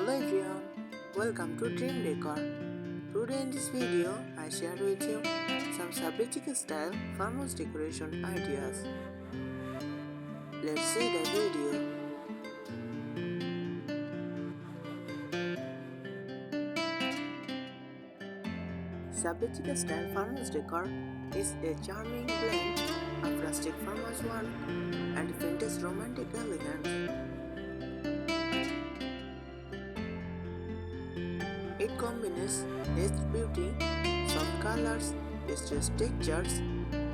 Hello everyone, welcome to Dream Decor. Today in this video, I share with you some Shabby Chic style farmhouse decoration ideas. Let's see the video. Shabby Chic style farmhouse decor is a charming blend of rustic farmhouse work and vintage romantic elegance. It combines aged beauty, soft colors, distressed textures,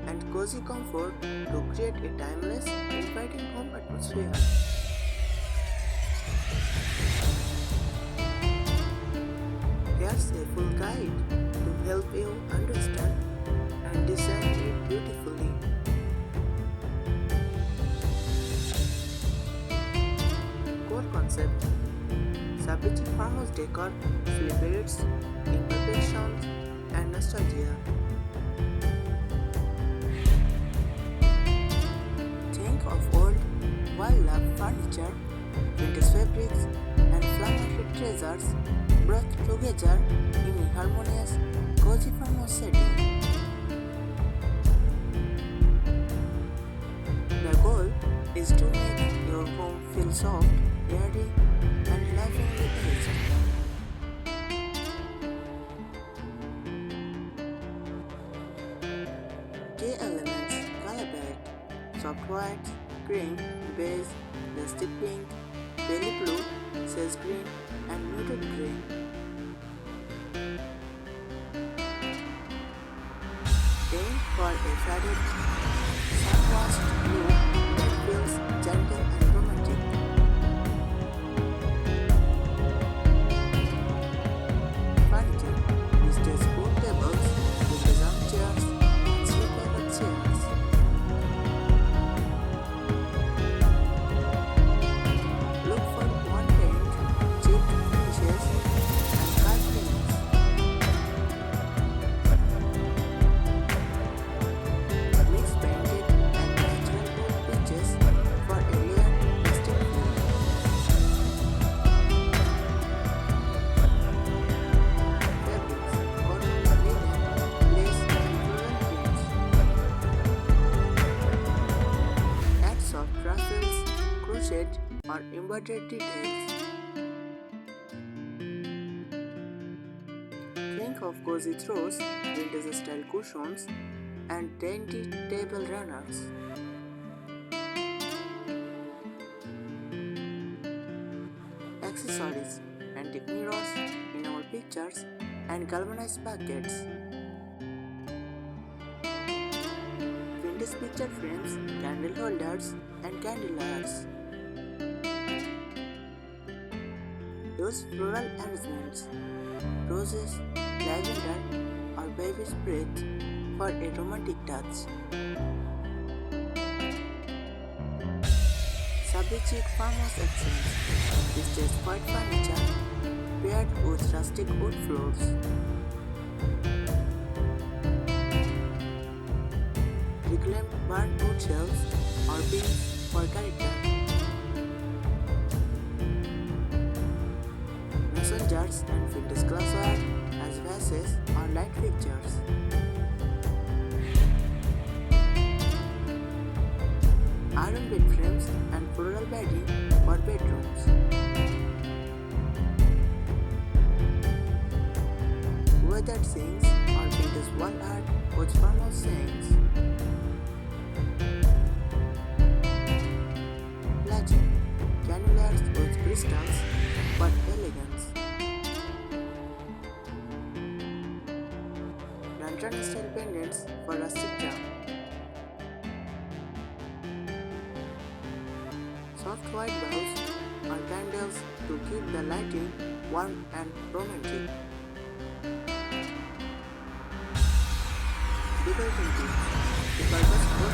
and cozy comfort to create a timeless, inviting home atmosphere. Here's a full guide to help you understand and design it beautifully. Core concept: Shabby Chic Farmhouse decor celebrates imperfections and nostalgia. Think of old, well-loved furniture, vintage fabrics, and flammable treasures brought together in a harmonious, cozy farmhouse setting. The goal is to make your home feel soft, airy, and lovingly aged. Key elements: color palette, soft white, cream, beige, dusty pink, belly blue, sage green, and muted green. Aim for a faded, sun-washed blue that feels gentle and romantic. Furniture: displays wood tables, vintage armchairs, and sleeper chairs. Look for one paint, chipped finishes, and hard finish. Mix painted and natural wood pitches for a layered, rustic feel. Fabrics: cotton, linen, lace, and floral prints. Add soft ruffles, crochet, or embroidered details. Think of cozy throws, vintage-style cushions, and dainty table runners. Accessories: antique mirrors, enamel pictures, and galvanized buckets. Vintage picture frames, candle holders, and candelabras. Use floral arrangements: roses, lavender, or baby's breath for a romantic touch. Shabby Chic Farmhouse accents: displays white furniture paired with rustic wood floors. Reclaimed burnt wood shelves or beams for character. Mason jars and vintage glassware as vases or light fixtures. Iron bed frames and floral bedding for bedrooms. Weathered sinks or vintage wall art with farmhouse sayings. Legend: candeliers with crystals for elegance. Lantern style pendants for rustic charm. Soft white bulbs or candles to keep the lighting warm and romantic. Decorating tips: the purpose for